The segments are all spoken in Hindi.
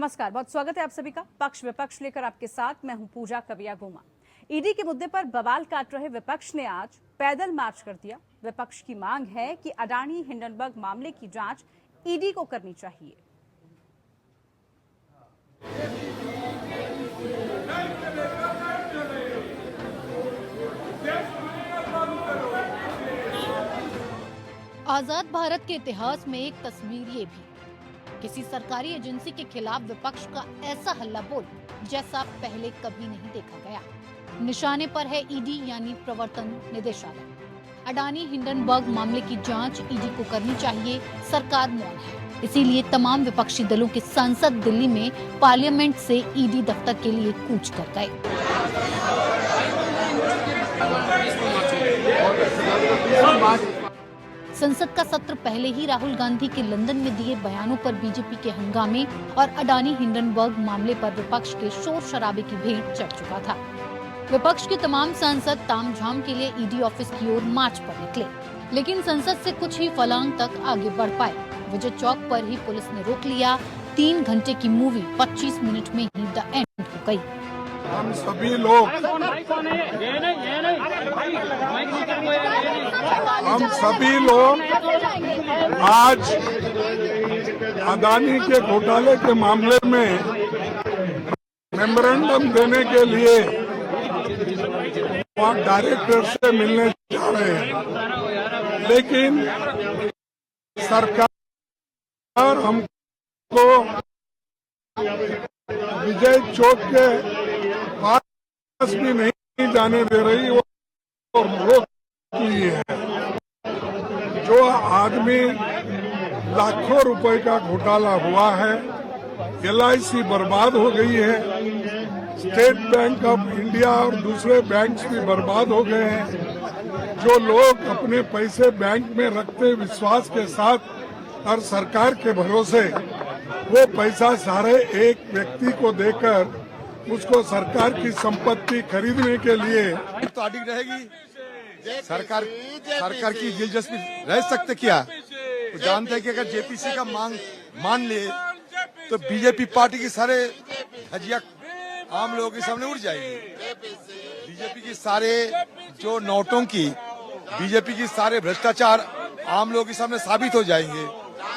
नमस्कार, बहुत स्वागत है आप सभी का। पक्ष विपक्ष लेकर आपके साथ मैं हूं पूजा कविया गोमा। ईडी के मुद्दे पर बवाल काट रहे विपक्ष ने आज पैदल मार्च कर दिया। विपक्ष की मांग है कि अडानी हिंडनबर्ग मामले की जांच ईडी को करनी चाहिए। आजाद भारत के इतिहास में एक तस्वीर ये भी, किसी सरकारी एजेंसी के खिलाफ विपक्ष का ऐसा हल्ला बोल जैसा पहले कभी नहीं देखा गया। निशाने पर है ईडी यानी प्रवर्तन निदेशालय। अडानी हिंडनबर्ग मामले की जांच ईडी को करनी चाहिए, सरकार मौन है। इसीलिए तमाम विपक्षी दलों के सांसद दिल्ली में पार्लियामेंट से ईडी दफ्तर के लिए कूच कर गए। संसद का सत्र पहले ही राहुल गांधी के लंदन में दिए बयानों पर बीजेपी के हंगामे और अडानी हिंडनबर्ग मामले पर विपक्ष के शोर शराबे की भेंट चढ़ चुका था। विपक्ष के तमाम सांसद तामझाम के लिए ईडी ऑफिस की ओर मार्च पर निकले, लेकिन संसद से कुछ ही फलांग तक आगे बढ़ पाए। विजय चौक पर ही पुलिस ने रोक लिया। 3 घंटे की मूवी 25 मिनट में ही द एंड हो गई। हम सभी लोग आज अडानी के घोटाले के मामले में मेमोरेंडम देने के लिए वहाँ डायरेक्टर से मिलने जा रहे हैं, लेकिन सरकार हमको विजय चौक के पास भी नहीं जाने दे रही और रोक की है। जो आदमी लाखों रुपए का घोटाला हुआ है, LIC बर्बाद हो गई है, स्टेट बैंक ऑफ इंडिया और दूसरे बैंक्स भी बर्बाद हो गए हैं। जो लोग अपने पैसे बैंक में रखते विश्वास के साथ और सरकार के भरोसे वो पैसा सारे एक व्यक्ति को देकर उसको सरकार की संपत्ति खरीदने के लिए तो अडिग रहेगी। सरकार की दिलचस्पी रह सकते क्या? तो जानते हैं कि अगर जेपीसी का मांग मान ले तो बीजेपी पार्टी की सारे धजिया आम लोगों के सामने उड़ जाएगी। बीजेपी की सारे जो नोटों की, बीजेपी की सारे भ्रष्टाचार आम लोगों के सामने साबित हो जाएंगे।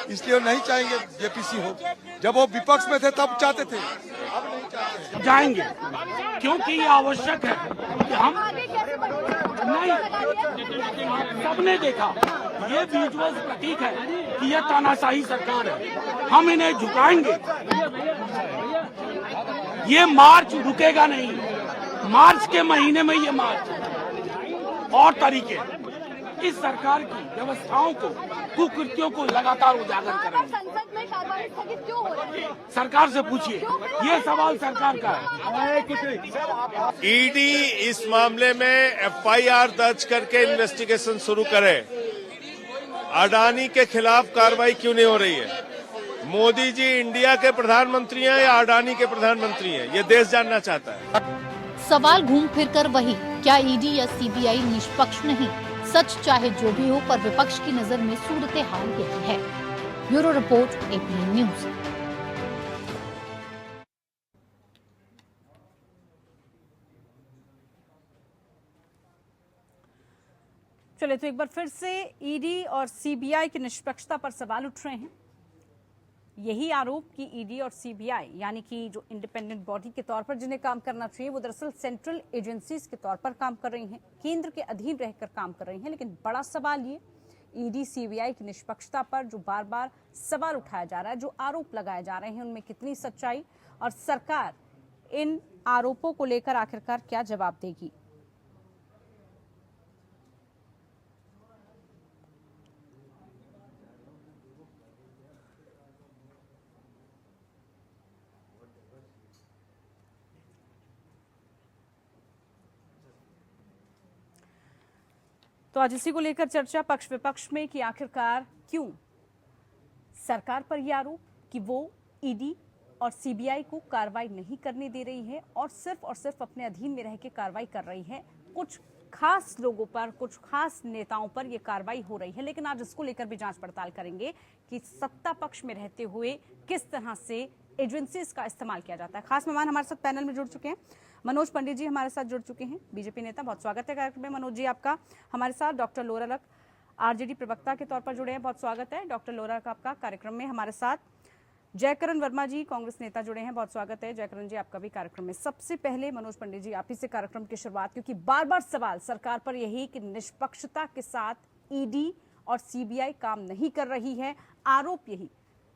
इसलिए नहीं चाहेंगे जेपीसी हो। जब वो विपक्ष में थे तब चाहते थे, अब नहीं चाहते। जाएंगे क्योंकि ये आवश्यक है कि हम नहीं, सबने देखा ये विजुअल प्रतीक है कि ये तानाशाही सरकार है। हम इन्हें झुकाएंगे। ये मार्च रुकेगा नहीं। मार्च के महीने में ये मार्च और तरीके इस सरकार की व्यवस्थाओं को, कुकृत्यों को लगातार उजागर करेंगे। संसद में कार्रवाई स्थगित क्यों हो रही है? सरकार से पूछिए, ये सवाल सरकार का है। ईडी इस मामले में FIR दर्ज करके इन्वेस्टिगेशन शुरू करे। अडानी के खिलाफ कार्रवाई क्यों नहीं हो रही है? मोदी जी इंडिया के प्रधानमंत्री हैं या अडानी के प्रधानमंत्री हैं? ये देश जानना चाहता है। सवाल घूम फिर कर वही, क्या ईडी या सीबीआई निष्पक्ष नहीं? सच चाहे जो भी हो, पर विपक्ष की नजर में सूरत हाल यही है। Bureau report, APN news. चलिए, तो एक बार फिर से ईडी और सीबीआई की निष्पक्षता पर सवाल उठ रहे हैं। यही आरोप कि ईडी और सीबीआई यानी कि जो इंडिपेंडेंट बॉडी के तौर पर जिन्हें काम करना चाहिए, वो दरअसल सेंट्रल एजेंसीज के तौर पर काम कर रही हैं, केंद्र के अधीन रहकर काम कर रही हैं। लेकिन बड़ा सवाल ये ईडी सीबीआई की निष्पक्षता पर जो बार बार सवाल उठाया जा रहा है, जो आरोप लगाए जा रहे हैं, उनमें कितनी सच्चाई, और सरकार इन आरोपों को लेकर आखिरकार क्या जवाब देगी। तो आज इसी को लेकर चर्चा पक्ष विपक्ष में कि आखिरकार क्यों सरकार पर यह आरोप कि वो ईडी और सीबीआई को कार्रवाई नहीं करने दे रही है और सिर्फ अपने अधीन में रह के कार्रवाई कर रही है। कुछ खास लोगों पर, कुछ खास नेताओं पर यह कार्रवाई हो रही है। लेकिन आज इसको लेकर भी जांच पड़ताल करेंगे कि सत्ता पक्ष में रहते हुए किस तरह से एजेंसीज का इस्तेमाल किया जाता है। खास मेहमान हमारे साथ पैनल में जुड़ चुके हैं। मनोज पंडित जी हमारे साथ जुड़ चुके हैं, बीजेपी नेता। बहुत स्वागत है कार्यक्रम में मनोज जी आपका। हमारे साथ डॉक्टर लोहरा आरजेडी प्रवक्ता के तौर पर जुड़े हैं, बहुत स्वागत है डॉक्टर लोहरा का आपका कार्यक्रम में। हमारे साथ जयकरण वर्मा जी कांग्रेस नेता जुड़े हैं, बहुत स्वागत है जयकरण जी आपका भी कार्यक्रम में। सबसे पहले मनोज पंडित जी आप ही से कार्यक्रम की शुरुआत, क्योंकि बार बार सवाल सरकार पर यही कि निष्पक्षता के साथ ईडी और सीबीआई काम नहीं कर रही है। आरोप यही,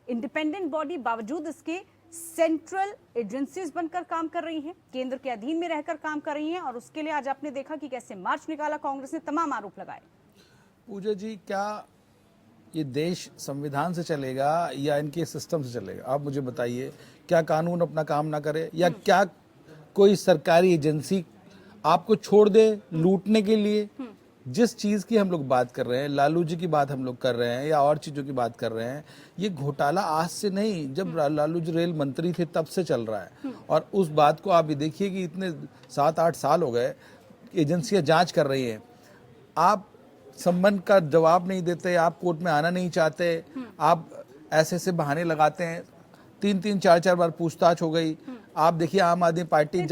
इंडिपेंडेंट बॉडी बावजूद इसके सेंट्रल एजेंसीज बनकर काम कर रही हैं, केंद्र के अधीन में रहकर काम कर रही हैं, और उसके लिए आज आपने देखा कि कैसे मार्च निकाला कांग्रेस ने, तमाम आरोप लगाए। पूजा जी, क्या ये देश संविधान से चलेगा या इनके सिस्टम से चलेगा? आप मुझे बताइए, क्या कानून अपना काम ना करे, या क्या कोई सरकारी एजेंसी आपको छोड़ दे लूटने के लिए? जिस चीज की हम लोग बात कर रहे हैं, लालू जी की बात हम लोग कर रहे हैं या और चीजों की बात कर रहे हैं, ये घोटाला आज से नहीं, जब लालू जी रेल मंत्री थे तब से चल रहा है। और उस बात को आप ये देखिए कि इतने 7-8 साल हो गए, एजेंसियां जांच कर रही हैं, आप संबंध का जवाब नहीं देते, आप कोर्ट में आना नहीं चाहते, आप ऐसे बहाने लगाते हैं। 3-3, 4-4 बार पूछताछ हो गई। आप देखिए आम आदमी पार्टी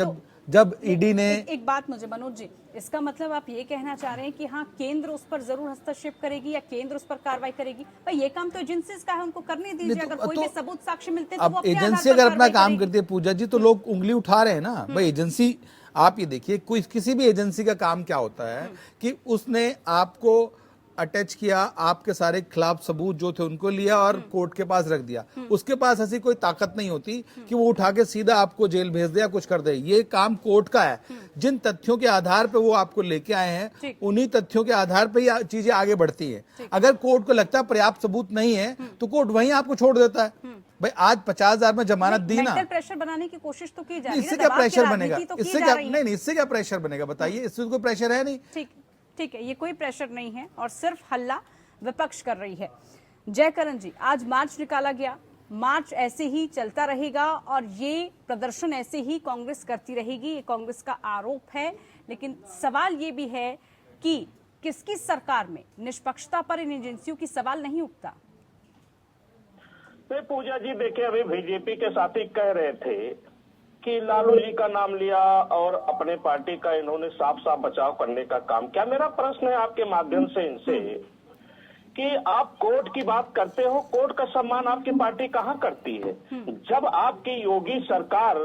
जब ईडी ने एक बात मुझे मनोज जी, इसका मतलब आप ये कहना चाह रहे हैं कि हाँ केंद्र उस पर जरूर हस्तक्षेप करेगी या केंद्र उस पर कार्रवाई करेगी? भाई ये काम तो एजेंसीज का है, उनको करने दीजिए। अगर कोई भी सबूत साक्ष्य मिलते हैं तो वो अपने आधार एजेंसी पर अगर अपना कार्रवाई काम करेगी। करती है पूजा जी, तो लोग उंगली उठा रहे हैं ना। भाई एजेंसी, आप ये देखिए, कोई किसी भी एजेंसी का काम क्या होता है कि उसने आपको अटैच किया, आपके सारे खिलाफ सबूत जो थे उनको लिया और कोर्ट के पास रख दिया। उसके पास ऐसी कोई ताकत नहीं होती कि वो उठा के सीधा आपको जेल भेज दे या कुछ कर दे। ये काम कोर्ट का है। जिन तथ्यों के आधार पे वो आपको लेके आए हैं, उन्हीं तथ्यों के आधार पे ये चीजें आगे बढ़ती हैं। अगर कोर्ट को लगता है पर्याप्त सबूत नहीं है तो कोर्ट वहीं आपको छोड़ देता है। भाई आज 50,000 में जमानत दी ना, प्रेशर बनाने की कोशिश तो की जा रही है। इससे क्या प्रेशर बनेगा? इससे क्या नहीं, इससे क्या प्रेशर बनेगा बताइए? इससे कोई प्रेशर है नहीं। ठीक है, ये कोई प्रेशर नहीं है और सिर्फ हल्ला विपक्ष कर रही है। जयकरण जी, आज मार्च निकाला गया, मार्च ऐसे ही चलता रहेगा और ये प्रदर्शन ऐसे ही कांग्रेस करती रहेगी, ये कांग्रेस का आरोप है। लेकिन सवाल ये भी है कि किसकी सरकार में निष्पक्षता पर इन एजेंसियों की सवाल नहीं उठता? पूजा जी देखिए, अभी बीजेपी के साथी कह रहे थे कि लालू जी का नाम लिया और अपने पार्टी का इन्होंने साफ साफ बचाव करने का काम किया। मेरा प्रश्न है आपके माध्यम से इनसे कि आप कोर्ट की बात करते हो, कोर्ट का सम्मान आपकी पार्टी कहाँ करती है? जब आपकी योगी सरकार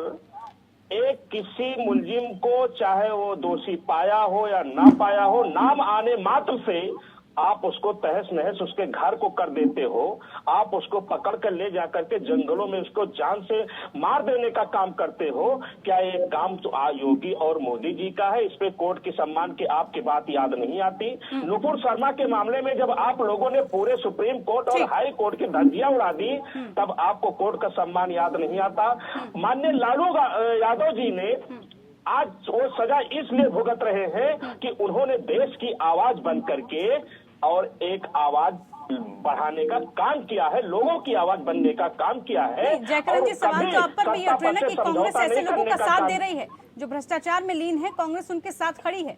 एक किसी मुलजिम को, चाहे वो दोषी पाया हो या ना पाया हो, नाम आने मात्र से आप उसको तहस नहस उसके घर को कर देते हो। आप उसको पकड़ कर ले जाकर के जंगलों में उसको जान से मार देने का काम करते हो। क्या ये काम तो योगी और मोदी जी का है? इस पे कोर्ट के सम्मान की आपकी बात याद नहीं आती? नुपुर शर्मा के मामले में जब आप लोगों ने पूरे सुप्रीम कोर्ट और हाई कोर्ट की धज्जियां उड़ा दी, तब आपको कोर्ट का सम्मान याद नहीं आता? माननीय लालू यादव जी ने आज वो सजा इसलिए भुगत रहे हैं कि उन्होंने देश की आवाज बन करके और एक आवाज बढ़ाने का काम किया है, लोगों की आवाज बनने का काम किया है। जयकरण जी, सवाल तो आप पर भी उठ रहे हैं कि कांग्रेस ऐसे लोगों का साथ दे रही है जो भ्रष्टाचार में लीन है, कांग्रेस उनके साथ खड़ी है।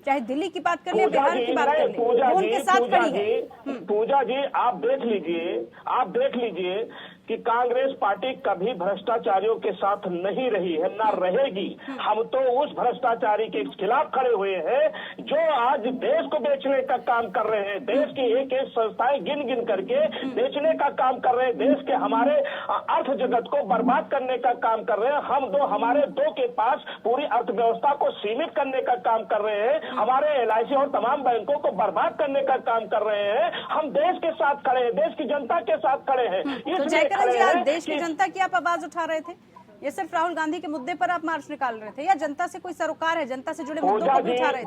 चाहे दिल्ली की बात कर ले, बिहार की बात कर ले, वो उनके साथ खड़ी है। पूजा जी, आप देख लीजिए कि कांग्रेस पार्टी कभी भ्रष्टाचारियों के साथ नहीं रही है, ना रहेगी। हम तो उस भ्रष्टाचारी के खिलाफ खड़े हुए हैं जो आज देश को बेचने का काम कर रहे हैं। देश की एक एक संस्थाएं गिन गिन करके बेचने का काम कर रहे हैं। देश के हमारे अर्थ जगत को बर्बाद करने का काम कर रहे हैं। हमारे दो के पास पूरी अर्थव्यवस्था को सीमित करने का काम कर रहे हैं। हमारे LIC और तमाम बैंकों को बर्बाद करने का काम कर रहे हैं। हम देश के साथ खड़े हैं, देश की जनता के साथ खड़े हैं। जयकरण जी, आज देश की जनता की आप आवाज उठा रहे थे, ये सिर्फ राहुल गांधी के मुद्दे पर आप मार्च निकाल रहे थे या जनता से कोई सरोकार है, जनता से जुड़े मुद्दों को उठा रहे थे?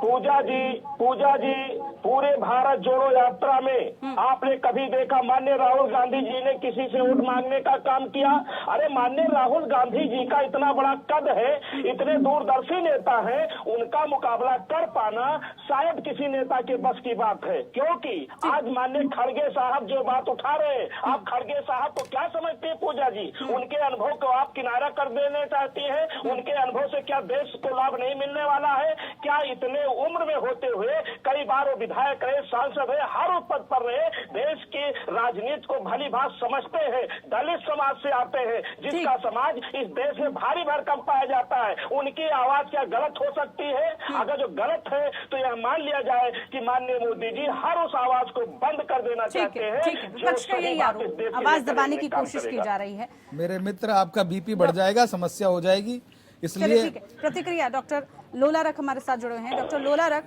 पूजा जी, पूरे भारत जोड़ो यात्रा में आपने कभी देखा माननीय राहुल गांधी जी ने किसी से वोट मांगने का काम किया? अरे माननीय राहुल गांधी जी का इतना बड़ा कद है, इतने दूरदर्शी नेता है, उनका मुकाबला कर पाना शायद किसी नेता के बस की बात है। क्योंकि आज माननीय खड़गे साहब जो बात उठा रहे हैं, आप खड़गे साहब को क्या समझते हैं पूजा जी? उनके अनुभव को आप किनारा कर कर देने चाहती है? उनके अनुभव से क्या देश को लाभ नहीं मिलने वाला है? क्या इतने उम्र में होते हुए कई बार वो विधायक रहे, सांसद रहे, हर पद पर रहे, देश की राजनीति को भली भांति समझते हैं, दलित समाज से आते हैं, जिसका समाज इस देश में भारी भरकम पाया जाता है, उनकी आवाज क्या गलत हो सकती है? अगर जो गलत है तो यह मान लिया जाए कि माननीय मोदी जी हर उस आवाज को बंद कर देना चाहते हैं। ठीक है, विपक्ष का यही आरोप, आवाज दबाने की कोशिश की जा रही है। मेरे मित्र, आपका बीपी बढ़ जाएगा, समस्या हो जाएगी, इसलिए ठीक है। प्रतिक्रिया डॉक्टर लोला रख हमारे साथ जुड़े हैं। डॉक्टर लोला रख,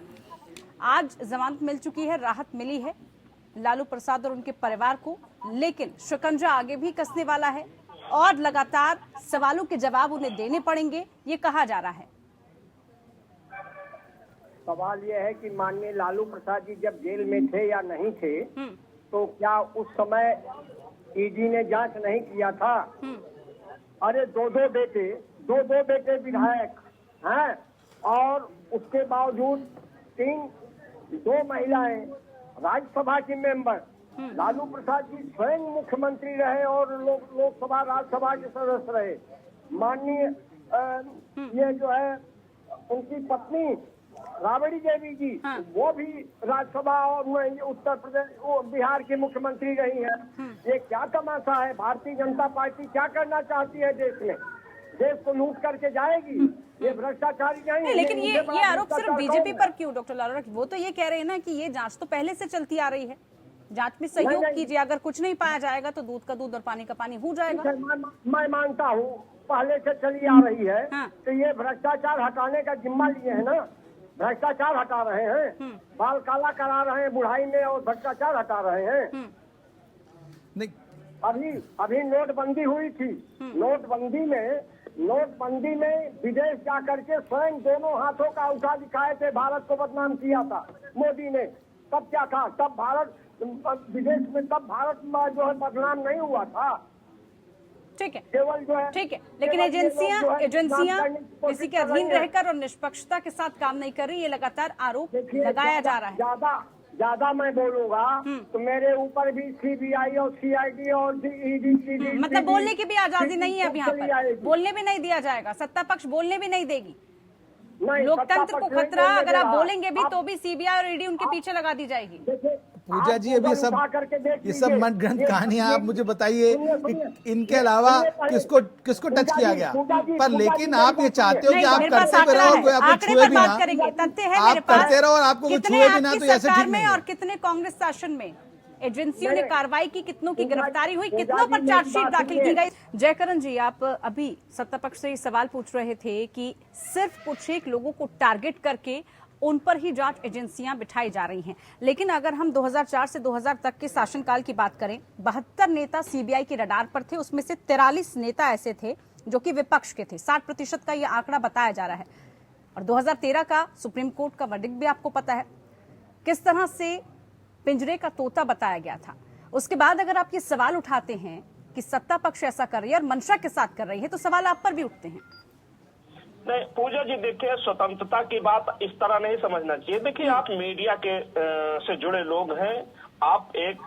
आज जमानत मिल चुकी है, राहत मिली है लालू प्रसाद और उनके परिवार को, लेकिन शिकंजा आगे भी कसने वाला है और लगातार सवालों के जवाब उन्हें देने पड़ेंगे, ये कहा जा रहा है। सवाल यह है कि माननीय लालू प्रसाद जी जब जेल में थे या नहीं थे, तो क्या उस समय ईडी ने जांच नहीं किया था? अरे दो बेटे विधायक हैं, और उसके बावजूद दो महिलाएं राज्यसभा की मेंबर, लालू प्रसाद जी स्वयं मुख्यमंत्री रहे और लोकसभा राज्यसभा के सदस्य रहे। माननीय ये जो है उनकी पत्नी राबड़ी देवी जी, वो भी राज्यसभा और उत्तर प्रदेश बिहार की मुख्यमंत्री रही हैं। ये क्या तमाशा है? भारतीय जनता पार्टी क्या करना चाहती है देश में? देश को लूट करके जाएगी? ये भ्रष्टाचारी नहीं। लेकिन ये आरोप सिर्फ बीजेपी पर क्यों डॉक्टर लालू? वो तो ये कह रहे हैं ना कि ये जांच तो पहले से चलती आ रही है, जांच में सहयोग कीजिए, अगर कुछ नहीं पाया जाएगा तो दूध का दूध और पानी का पानी हो जाएगा। मैं मानता हूँ पहले से चली आ रही है, तो ये भ्रष्टाचार हटाने का जिम्मा लिए है ना, भ्रष्टाचार हटा रहे हैं, बाल काला करा रहे हैं बुढ़ाई में और भ्रष्टाचार हटा रहे हैं। नहीं, अभी नोटबंदी हुई थी, नोटबंदी में विदेश जा करके स्वयं दोनों हाथों का उठा दिखाए थे, भारत को बदनाम किया था मोदी ने। तब क्या था? तब भारत विदेश में, तब भारत जो है बदनाम नहीं हुआ था। ठीक है, केवल जो है, ठीक है, लेकिन एजेंसियां किसी के अधीन रहकर और निष्पक्षता के साथ काम नहीं कर रही, ये लगातार आरोप लगाया जा रहा है। ज्यादा मैं बोलूंगा तो मेरे ऊपर भी सीबीआई और सीआईडी और ईडी मतलब बोलने की भी आजादी नहीं है अब यहाँ पर, बोलने भी नहीं दिया जाएगा, सत्ता पक्ष बोलने भी नहीं देगी। लोकतंत्र को खतरा, अगर आप बोलेंगे भी तो भी सीबीआई और ईडी उनके पीछे लगा दी जाएगी। पूजा जी, अभी ये सब मनगढ़ंत कहानियां आप मुझे बताइए कि इनके अलावा किसको टच किया गया, पर लेकिन आप ये चाहते हो कि आप करते भी रहो और कोई आपको छुए भी ना, आप करते रहो और आपको कोई छुए भी ना, तो ऐसे ठीक नहीं है। और कितने कांग्रेस शासन में एजेंसियों ने कार्रवाई की, कितनों की गिरफ्तारी हुई, कितनों पर चार्जशीट दाखिल की गई। जयकरण जी, आप अभी सत्ता पक्ष से सवाल पूछ रहे थे कि सिर्फ कुछ एक लोगों को टारगेट करके उन पर ही जांच एजेंसियां बिठाई जा रही हैं, लेकिन अगर हम 2004 से 2000 तक के शासनकाल की बात करें, 72 नेता सीबीआई के रडार पर थे, उसमें से 43 नेता ऐसे थे जो कि विपक्ष के थे। 60% का यह आंकड़ा बताया जा रहा है। और 2013 का सुप्रीम कोर्ट का वर्डिक्ट भी आपको पता है, किस तरह से पिंजरे का तोता बताया गया था। उसके बाद अगर आप ये सवाल उठाते हैं कि सत्ता पक्ष ऐसा कर रही है और मंशा के साथ कर रही है, तो सवाल आप पर भी उठते हैं। नहीं पूजा जी, देखिए स्वतंत्रता की बात इस तरह नहीं समझना चाहिए। देखिए आप मीडिया के से जुड़े लोग हैं, आप एक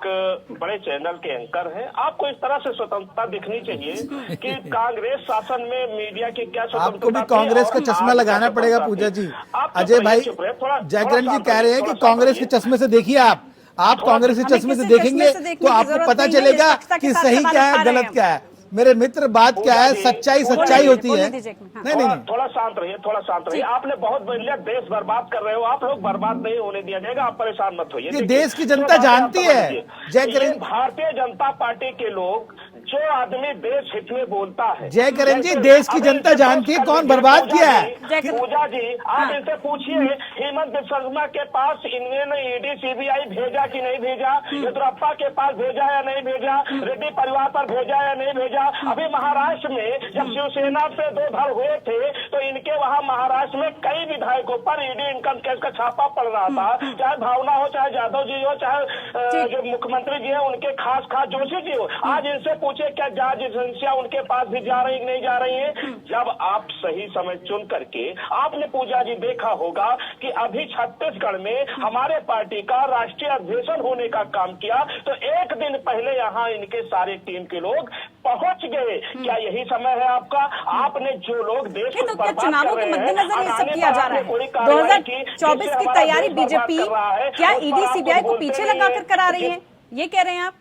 बड़े चैनल के एंकर हैं, आपको इस तरह से स्वतंत्रता दिखनी चाहिए कि कांग्रेस शासन में मीडिया की क्या स्वतंत्रता। आपको भी कांग्रेस का चश्मा लगाना पड़ेगा पूजा जी। अजय भाई, जयकरण जी कह रहे हैं कि कांग्रेस के चश्मे से देखिए, आप कांग्रेस के चश्मे से देखेंगे तो आपको पता चलेगा कि सही क्या है गलत क्या है। मेरे मित्र, बात क्या है, सच्चाई होती है। नहीं, थोड़ा शांत रहिए। आपने बहुत बढ़िया देश बर्बाद कर रहे हो, आप लोग बर्बाद नहीं होने दिया जाएगा, आप परेशान मत होइए। ये देश की जनता जानती है। जयकरण, भारतीय जनता पार्टी के लोग, जो आदमी देश हित में बोलता है, जयकरण जी, देश की जनता जानती है कौन बर्बाद किया है। पूजा जी, आप इनसे पूछिए हेमंत शर्मा के पास इन्होंने ईडी सीबीआई भेजा कि नहीं भेजा, येदियुरप्पा के पास भेजा या नहीं भेजा, रेड्डी परिवार पर भेजा या नहीं भेजा। अभी महाराष्ट्र में जब शिवसेना से दो धड़ हुए थे तो इनके वहां महाराष्ट्र में कई विधायकों पर ईडी इनकम टैक्स का छापा पड़ रहा था, चाहे भावना हो, चाहे यादव जी हो, चाहे जो मुख्यमंत्री जी है उनके खास जोशी जी हो। आज इनसे पूछे पूछे क्या जांच एजेंसियां उनके पास भी जा रही नहीं जा रही हैं? जब आप सही समय चुन करके, आपने पूजा जी देखा होगा कि अभी छत्तीसगढ़ में हमारे पार्टी का राष्ट्रीय अधिवेशन होने का काम किया, तो एक दिन पहले यहाँ इनके सारे टीम के लोग पहुंच गए। क्या यही समय है आपका? आपने जो लोग देश को तो क्या बर्बाद चुनावों कर के रहे हैं, मद्देनजर ये सब अडानी किया जा पर रहा आपने कोई है? कार्रवाई 2024 जिससे की हमारा तैयारी देश बर्बाद बीजेपी कर रहा है, क्या उस पर ईडी आप सीबीआई को बोलते पीछे नहीं लगाकर है। करा रही है, ये कह रहे हैं आप?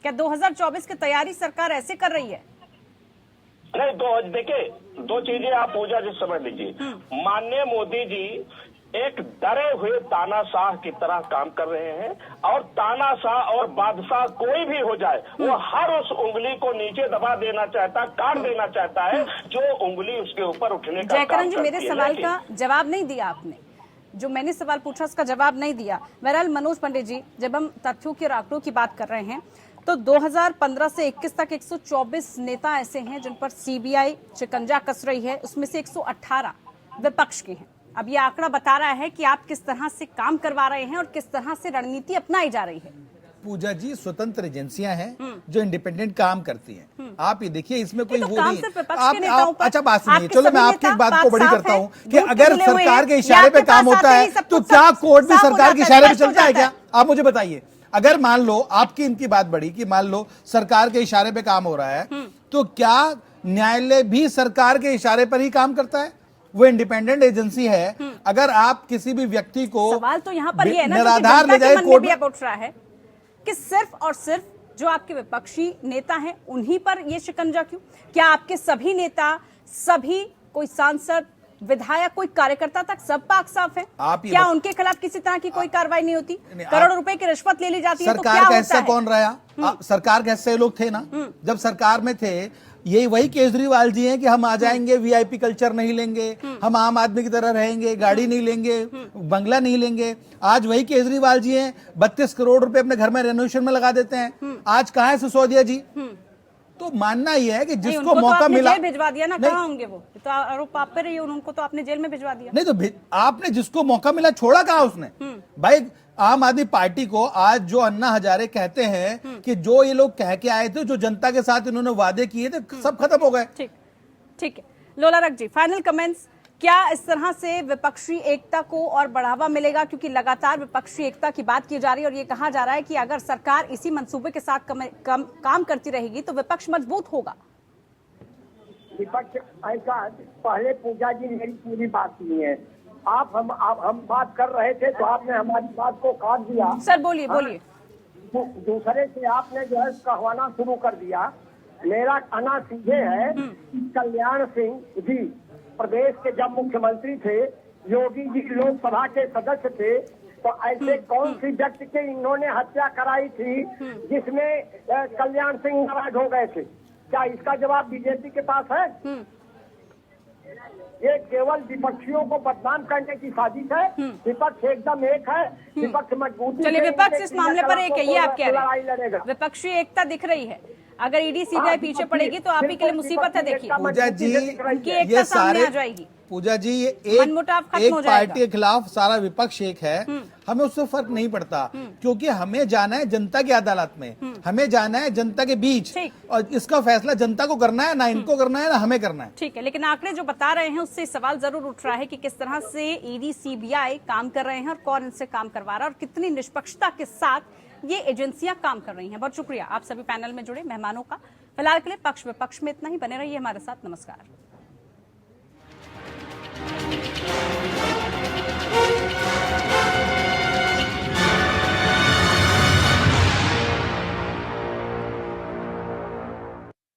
क्या 2024 की तैयारी सरकार ऐसे कर रही है? नहीं, देखिए दो चीजें आप पूजा जी समझ लीजिए। माननीय मोदी जी एक डरे हुए तानाशाह की तरह काम कर रहे हैं, और तानाशाह और बादशाह कोई भी हो जाए, वो हर उस उंगली को नीचे दबा देना चाहता, काट देना चाहता है जो उंगली उसके ऊपर उठने का जयकरण काम जी, करती मेरे है। सवाल का जवाब नहीं दिया आपने। जो मैंने सवाल पूछा उसका जवाब नहीं दिया। बहरहाल मनोज पंडित जी, जब हम तथ्यों के और आंकड़ों की बात कर रहे हैं तो 2015 से 21 तक 124 नेता ऐसे हैं जिन पर सीबीआई शिकंजा कस रही है, उसमें से 118 विपक्ष के हैं। अब ये आंकड़ा बता रहा है कि आप किस तरह से काम करवा रहे हैं और किस तरह से रणनीति अपनाई जा रही है। पूजा जी, स्वतंत्र एजेंसियां हैं जो इंडिपेंडेंट काम करती हैं। आप ये देखिए, इसमें कोई तो वो काम नहीं सिर्फ है। विपक्ष के नेताओं पर, अच्छा बात सुनिए, आपके चलो सभी मैं आपकी नेता एक बात को बड़ी साफ करता है, हूँ कि झूठ अगर बोले हुए सरकार के हैं, इशारे या पे आपके काम पास होता आते है ही सब तो कुछ क्या साफ कोर्ट भी हो सरकार के जाता है, इशारे पे स्पष्ट हो चलता है जाता क्या? आप मुझे बताइए। अगर मान लो आपकी इनकी बात बड़ी कि मान लो सरकार के इशारे पे काम हो रहा है, तो क्या न्यायालय भी सरकार के इशारे पर ही काम करता है? वो इंडिपेंडेंट एजेंसी है। अगर आप किसी भी व्यक्ति को सवाल तो यहाँ पर ये है ना, निराधार जो ले जनता जाए के मन में कोर्ट भी अब उठ रहा है कि सिर्फ और सिर्फ जो आपके विपक्षी नेता हैं उन्हीं पर ये शिकंजा क्यों? क्या आपके सभी नेता, सभी कोई सांसद, विधायक, कोई कार्यकर्ता तक सब पाक साफ है? क्या उनके खिलाफ किसी तरह की कोई कार्रवाई नहीं होती? करोड़ों रुपए की रिश्वत ले ली जाती है तो क्या सरकार का होता हिस्सा है? कौन रहा? सरकार के हिस्से लोग थे ना जब सरकार में थे। यही वही केजरीवाल जी हैं कि हम आ जाएंगे, वीआईपी कल्चर नहीं लेंगे, हम आम आदमी की तरह रहेंगे, गाड़ी नहीं लेंगे, बंगला नहीं लेंगे। आज वही केजरीवाल जी हैं 32 करोड़ रुपए अपने घर में रेनोवेशन में लगा देते हैं। आज कहाँ है सिसोदिया जी? तो मानना यह है कि जिसको मौका मिला, जेल भिजवा दिया ना, कहाँ होंगे वो? तो आरोप आप पर ही है, उनको तो आपने जेल में भिजवा दिया। नहीं तो आपने जिसको मौका मिला छोड़ा कहाँ उसने? भाई आम आदमी पार्टी को आज जो अन्ना हजारे कहते हैं कि जो ये लोग कह के आए थे, जो जनता के साथ इन्होंने वादे किए थे, सब खत्म हो गए। ठीक है। लोला रख जी, फाइनल कमेंट्स। क्या इस तरह से विपक्षी एकता को और बढ़ावा मिलेगा? क्योंकि लगातार विपक्षी एकता की बात की जा रही है और ये कहा जा रहा है कि अगर सरकार इसी मंसूबे के साथ काम करती रहेगी तो विपक्ष मजबूत होगा। विपक्ष ऐसा, पहले पूजा जी मेरी पूरी बात सुनी है। हम बात कर रहे थे तो आपने हमारी बात को काट दिया। सर बोलिए बोलिए। दूसरे से आपने जो है कहवाना शुरू कर दिया। मेरा कहना सीधे है कि कल्याण सिंह जी प्रदेश के जब मुख्यमंत्री थे, योगी जी लोकसभा के सदस्य थे, तो ऐसे कौन सी व्यक्ति के इन्होंने हत्या कराई थी जिसमें कल्याण सिंह नाराज हो गए थे? क्या इसका जवाब बीजेपी के पास है? ये केवल विपक्षियों को बदनाम करने की साजिश है। विपक्ष एकदम एक है, विपक्ष मजबूती। चलिए, विपक्ष इस मामले पर एक है, ये आप कह रहे हैं। विपक्षी एकता दिख रही है। अगर ईडी सीबीआई पीछे पड़ेगी तो आप ही के लिए मुसीबत है। देखिए पूजा जी, उनकी एकता सामने आ जाएगी। पूजा जी, ये एक पार्टी के खिलाफ सारा विपक्ष एक है, हमें उससे फर्क नहीं पड़ता, क्योंकि हमें जाना है जनता की अदालत में, हमें जाना है जनता के बीच, और इसका फैसला जनता को करना है, ना इनको करना है, ना हमें करना है। ठीक है, लेकिन आंकड़े जो बता रहे हैं उससे सवाल जरूर उठ रहा है कि किस तरह से ईडी सीबीआई काम कर रहे हैं और कौन इनसे काम करवा रहा है और कितनी निष्पक्षता के साथ ये एजेंसियां काम कर रही हैं। बहुत शुक्रिया आप सभी पैनल में जुड़े मेहमानों का। फिलहाल के लिए पक्ष विपक्ष में इतना ही। बने रहिए हमारे साथ। नमस्कार।